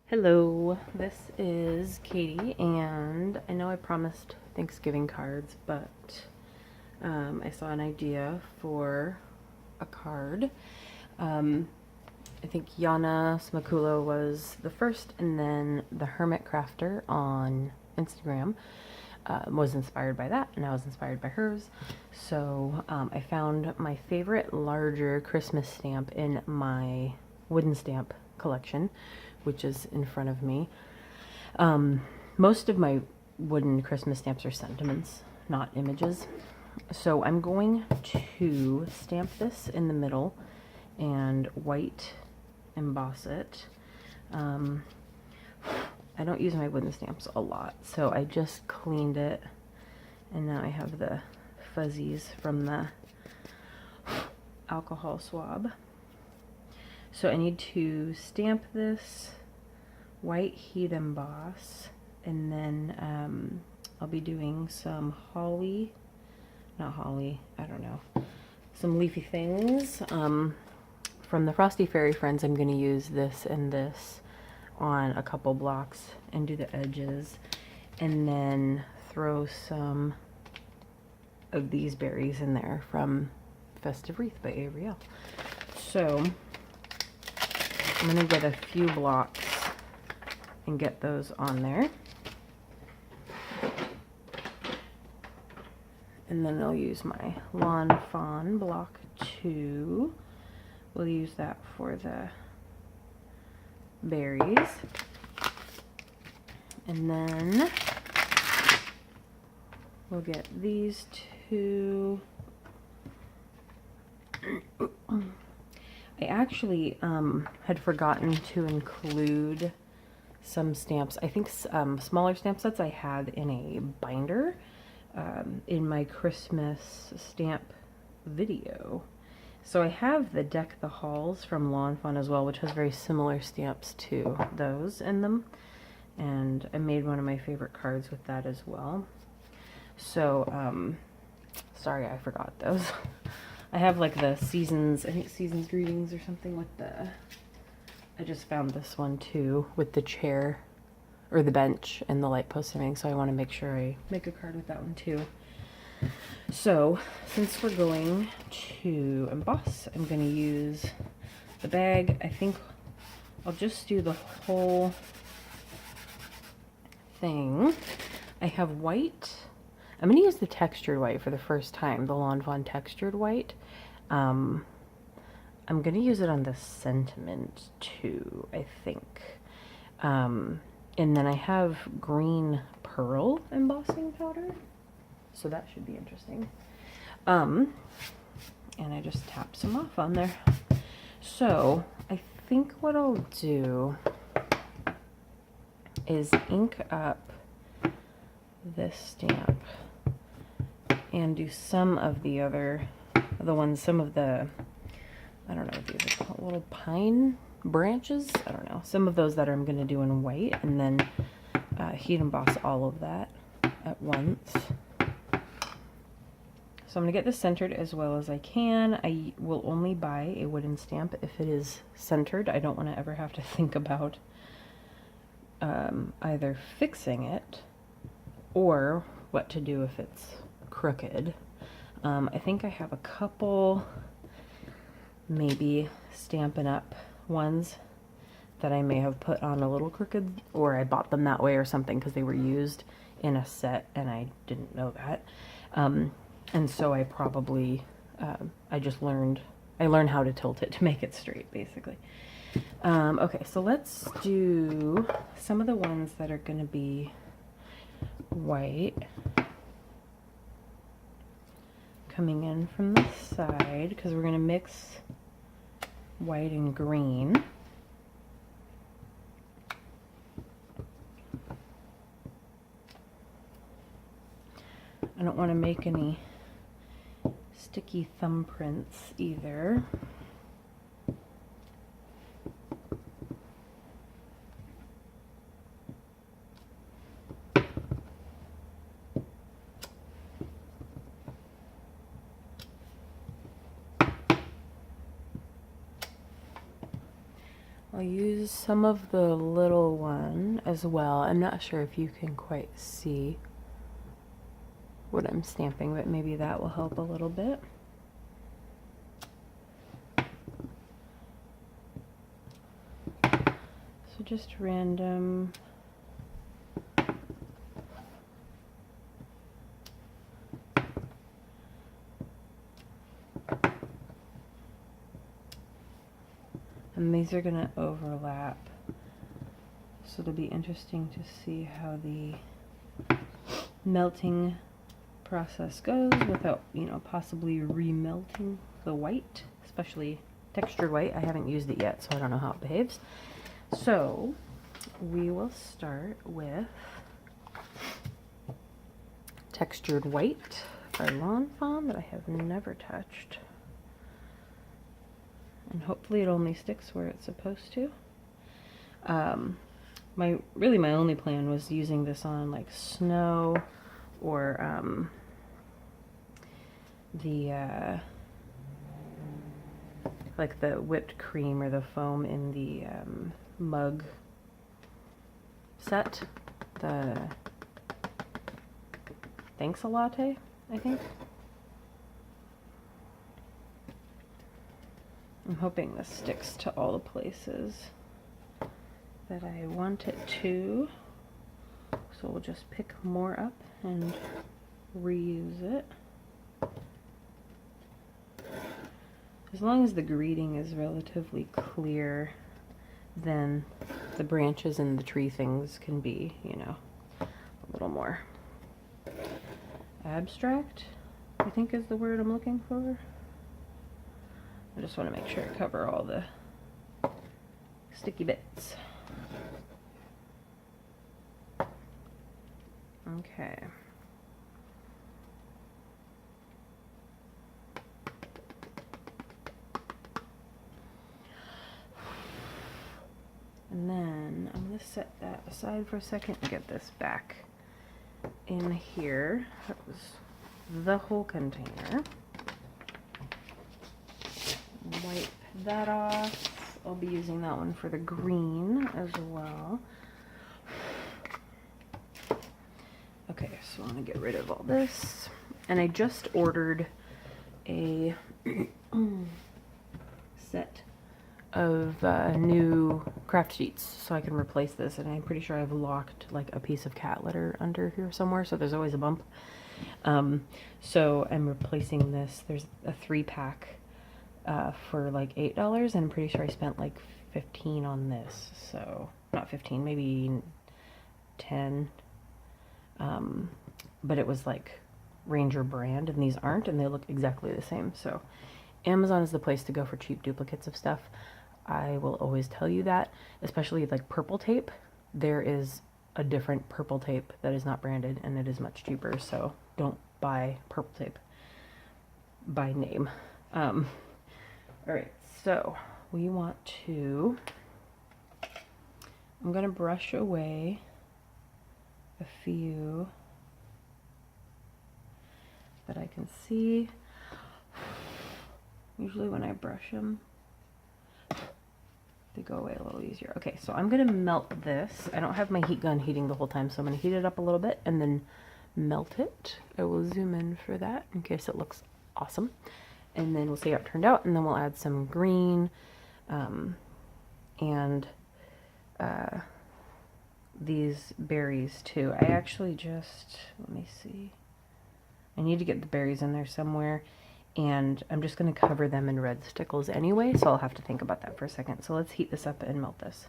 Hello, this is Katie, and I know I promised Thanksgiving cards, but I saw an idea for a card. I think Yana Smakula was the first, and then the Hermit Crafter on Instagram was inspired by that, and I was inspired by hers. So I found my favorite larger Christmas stamp in my wooden stamp collection, which is in front of me. Most of my wooden Christmas stamps are sentiments, not images. So I'm going to stamp this in the middle and white emboss it. I don't use my wooden stamps a lot, so I just cleaned it, and now I have the fuzzies from the alcohol swab. So I need to stamp this, white heat emboss, and then I'll be doing some holly, not holly, I don't know, some leafy things. From the Frosty Fairy Friends, I'm going to use this and this on a couple blocks and do the edges, and then throw some of these berries in there from Festive Wreath by Ariel. So I'm going to get a few blocks and get those on there. And then I'll use my Lawn Fawn block 2. We'll use that for the berries. And then we'll get these two. I actually had forgotten to include some stamps. I think smaller stamp sets I had in a binder in my Christmas stamp video. So I have the Deck the Halls from Lawn Fawn as well, which has very similar stamps to those in them. And I made one of my favorite cards with that as well. So, sorry I forgot those. I have like the Seasons, I think Seasons Greetings or something with the, I just found this one too with the chair or the bench and the light post and everything, so I want to make sure I make a card with that one too. So since we're going to emboss, I'm going to use the bag. I think I'll just do the whole thing. I have white. I'm going to use the textured white for the first time, the Lawn Fawn textured white. I'm going to use it on the sentiment too, I think. And then I have green pearl embossing powder, so that should be interesting. And I just tap some off on there. So I think what I'll do is ink up this stamp and do some of the other, some of the, I don't know what these are called, little pine branches, I don't know, some of those that I'm going to do in white, and then heat emboss all of that at once. So I'm going to get this centered as well as I can. I will only buy a wooden stamp if it is centered. I don't want to ever have to think about either fixing it or what to do if it's crooked. I think I have a couple maybe Stampin' Up! Ones that I may have put on a little crooked, or I bought them that way or something because they were used in a set and I didn't know that. And so I probably, I learned how to tilt it to make it straight, basically. Okay, so let's do some of the ones that are going to be white. Coming in from the side, because we're going to mix white and green. I don't want to make any sticky thumbprints either. I'll use is some of the little one as well. I'm not sure if you can quite see what I'm stamping, but maybe that will help a little bit. So just random and these are going to overlap, so it'll be interesting to see how the melting process goes without, you know, possibly remelting the white, especially textured white. I haven't used it yet, so I don't know how it behaves. So we will start with textured white by Lawn Fawn that I have never touched. And hopefully it only sticks where it's supposed to. My only plan was using this on like snow or like the whipped cream or the foam in the mug set, the Thanks a Latte, I think. I'm hoping this sticks to all the places that I want it to. So we'll just pick more up and reuse it. As long as the greeting is relatively clear, then the branches and the tree things can be, you know, a little more abstract, I think is the word I'm looking for. I just want to make sure I cover all the sticky bits. Okay. And then I'm going to set that aside for a second and get this back in here. That was the whole container. Wipe that off. I'll be using that one for the green as well. Okay, so I'm going to get rid of all this. And I just ordered a set of new craft sheets so I can replace this, and I'm pretty sure I've locked like a piece of cat litter under here somewhere, so there's always a bump. So I'm replacing this. There's a 3-pack for like $8, and I'm pretty sure I spent like 15 on this, so not 15, maybe 10. But it was like Ranger brand, and these aren't, and they look exactly the same. So Amazon is the place to go for cheap duplicates of stuff. I will always tell you that, especially like purple tape. There is a different purple tape that is not branded, and it is much cheaper, so don't buy purple tape by name. All right, so we want to, I'm gonna brush away a few that I can see. Usually when I brush them, they go away a little easier. Okay, so I'm gonna melt this. I don't have my heat gun heating the whole time, so I'm gonna heat it up a little bit and then melt it. I will zoom in for that in case it looks awesome. And then we'll see how it turned out, and then we'll add some green and these berries too. I actually just, let me see. I need to get the berries in there somewhere, and I'm just going to cover them in red stickles anyway, so I'll have to think about that for a second. So let's heat this up and melt this.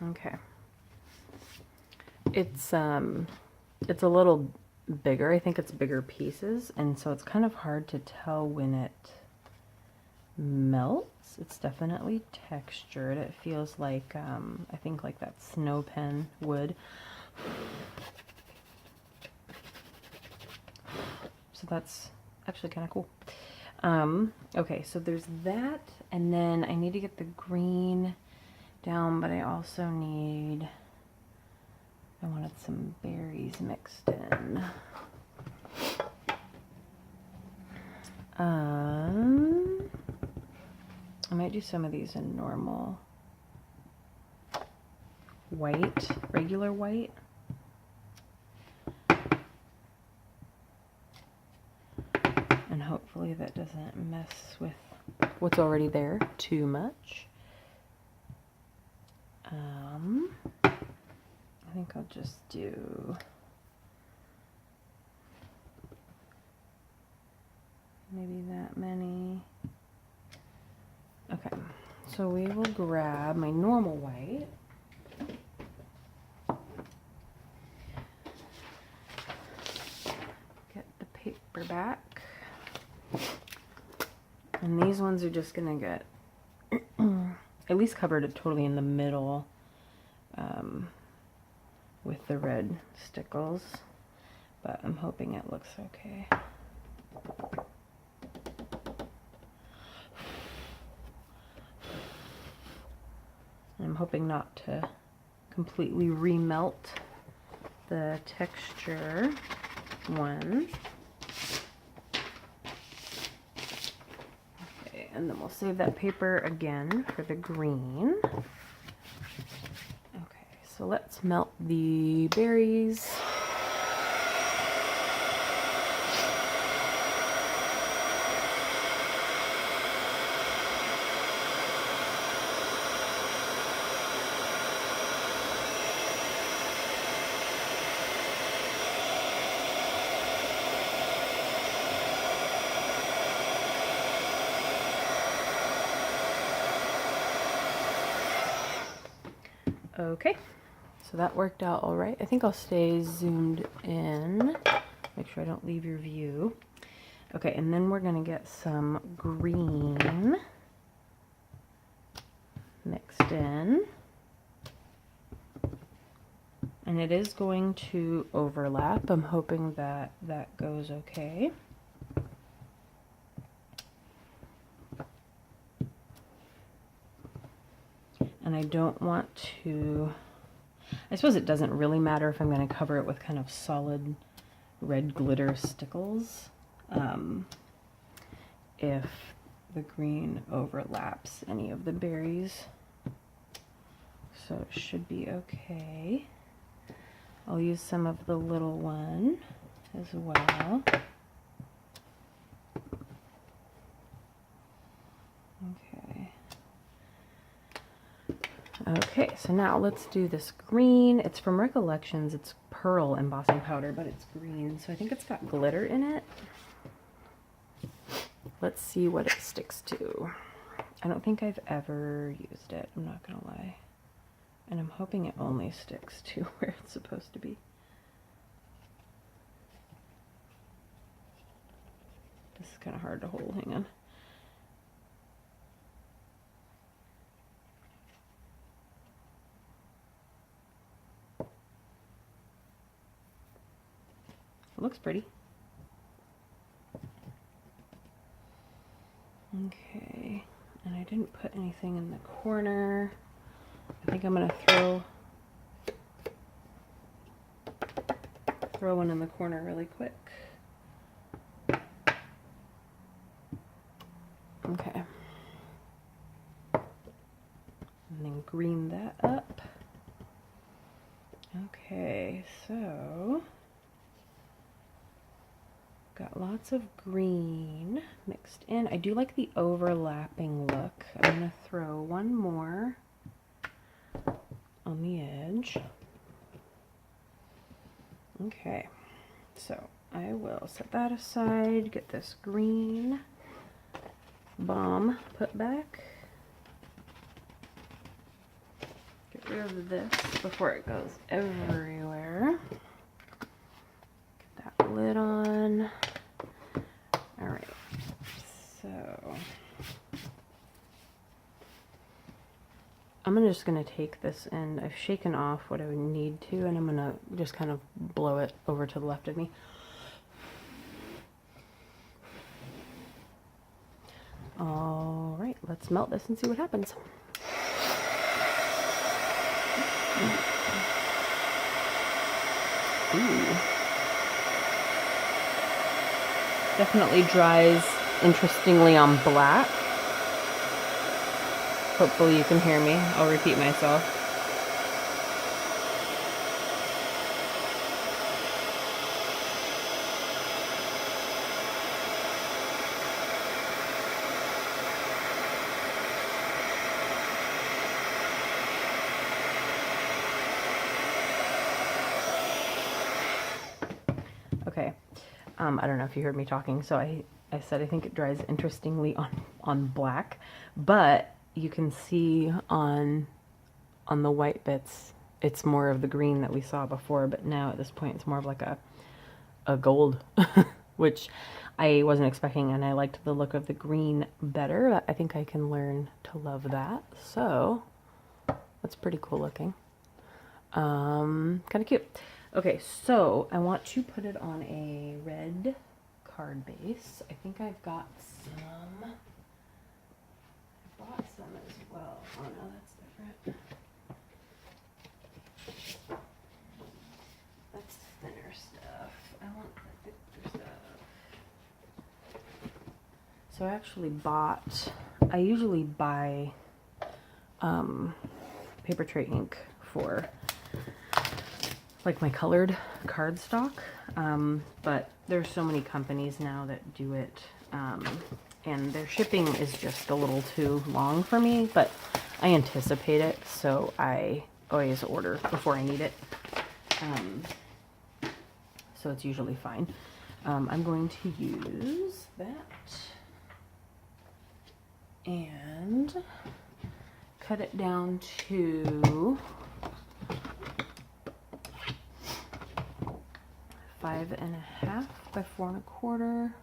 Okay. It's a little bigger. I think it's bigger pieces, and so it's kind of hard to tell when it melts. It's definitely textured. It feels like I think like that snow pen would. So that's actually kind of cool. Okay, so there's that, and then I need to get the green down, but I also wanted some berries mixed in. I might do some of these in normal white, regular white. And hopefully that doesn't mess with what's already there too much. I think I'll just do maybe that many. Okay, so we will grab my normal white. Get the paper back. And these ones are just gonna get at least covered it totally in the middle with the red stickles, but I'm hoping it looks okay. I'm hoping not to completely remelt the texture one. Okay, and then we'll save that paper again for the green. Okay, so let's melt the berries. Okay, so that worked out all right. I think I'll stay zoomed in, make sure I don't leave your view. Okay, and then we're gonna get some green mixed in. And it is going to overlap. I'm hoping that that goes okay. And I don't want to, I suppose it doesn't really matter if I'm going to cover it with kind of solid red glitter stickles, if the green overlaps any of the berries. So it should be okay. I'll use some of the little one as well. Okay, so now let's do this green. It's from Recollections. It's pearl embossing powder, but it's green, so I think it's got glitter in it. Let's see what it sticks to. I don't think I've ever used it, I'm not gonna lie. And I'm hoping it only sticks to where it's supposed to be. This is kind of hard to hold, hang on. It looks pretty. Okay, and I didn't put anything in the corner. I think I'm gonna throw one in the corner really quick. Okay. And then green that up. Okay, so got lots of green mixed in. I do like the overlapping look. I'm gonna throw one more on the edge. Okay, so I will set that aside, get this green bomb put back. Get rid of this before it goes everywhere. Get that lid on. All right, so I'm just gonna take this, and I've shaken off what I would need to, and I'm gonna just kind of blow it over to the left of me. All right, let's melt this and see what happens. Ooh. Definitely dries interestingly on black. Hopefully you can hear me. I'll repeat myself. Okay, I don't know if you heard me talking, so I said I think it dries interestingly on black, but you can see on the white bits, it's more of the green that we saw before, but now at this point it's more of like a gold, which I wasn't expecting, and I liked the look of the green better. I think I can learn to love that, so that's pretty cool looking. Kind of cute. Okay, so I want to put it on a red card base. I think I've got some. I bought some as well. Oh no, that's different. That's thinner stuff. I want the thicker stuff. So I actually bought, I usually buy paper tray ink for like my colored cardstock, but there's so many companies now that do it, and their shipping is just a little too long for me, but I anticipate it, so I always order before I need it, so it's usually fine. I'm going to use that and cut it down to 5.5 by 4.25.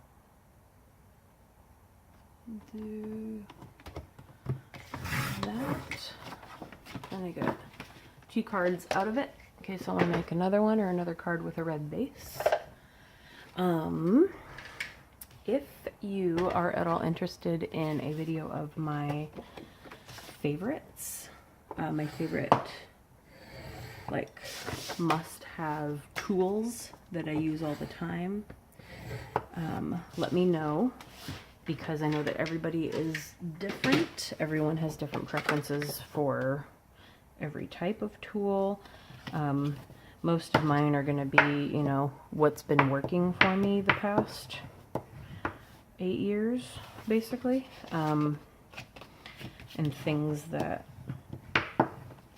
Do that. Then I get 2 cards out of it in case I want to make another one or another card with a red base. If you are at all interested in a video of my favorites, my favorite like must-have tools that I use all the time, let me know, because I know that everybody is different. Everyone has different preferences for every type of tool. Most of mine are going to be, you know, what's been working for me the past 8 years, basically, and things that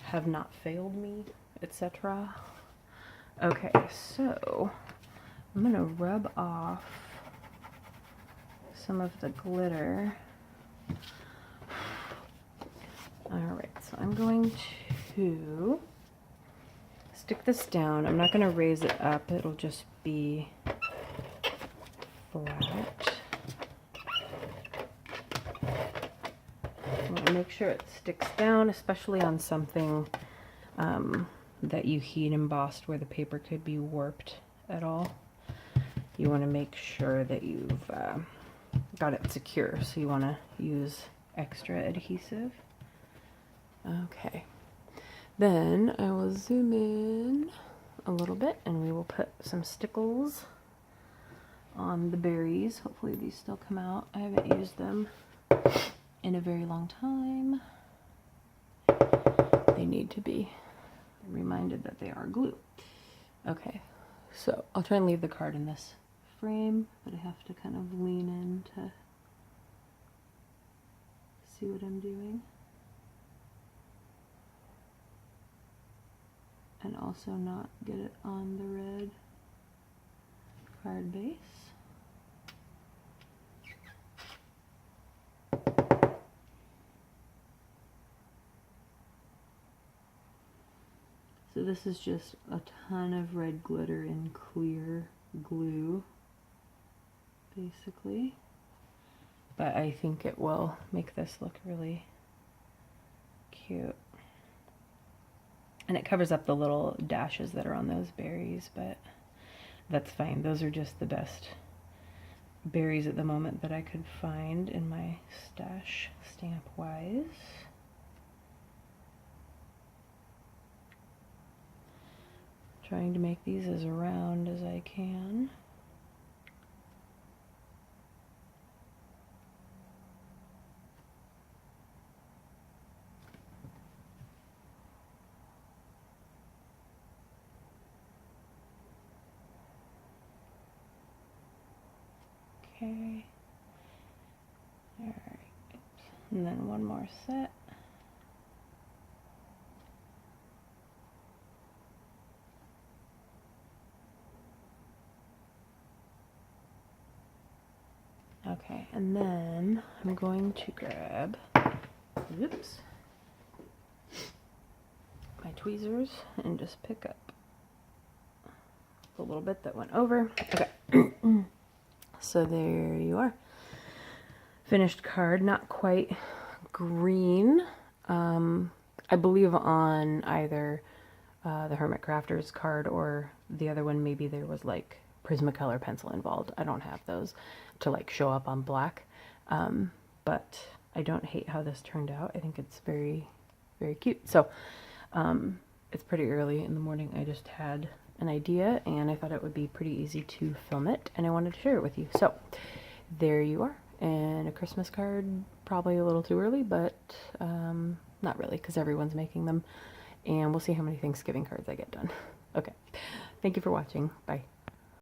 have not failed me, etc. Okay, so I'm gonna rub off some of the glitter. Alright, so I'm going to stick this down. I'm not gonna raise it up, it'll just be flat. I want to make sure it sticks down, especially on something that you heat embossed where the paper could be warped at all. You want to make sure that you've got it secure, so you want to use extra adhesive. Okay, then I will zoom in a little bit and we will put some stickles on the berries. Hopefully these still come out. I haven't used them in a very long time. They need to be reminded that they are glue. Okay, so I'll try and leave the card in this frame, but I have to kind of lean in to see what I'm doing. And also not get it on the red card base. this is just a ton of red glitter and clear glue, basically. But I think it will make this look really cute. And it covers up the little dashes that are on those berries, but that's fine. Those are just the best berries at the moment that I could find in my stash stamp-wise. Trying to make these as round as I can. Okay. Alright. And then one more set. Okay, and then I'm going to grab, oops, my tweezers and just pick up a little bit that went over. Okay, so there you are. Finished card, not quite green. I believe on either the Hermit Crafters card or the other one, maybe there was like Prismacolor pencil involved. I don't have those to like show up on black, but I don't hate how this turned out. I think it's very, very cute. So it's pretty early in the morning. I just had an idea and I thought it would be pretty easy to film it and I wanted to share it with you. So there you are. And a Christmas card, probably a little too early, but not really because everyone's making them. And we'll see how many Thanksgiving cards I get done. Okay. Thank you for watching. Bye.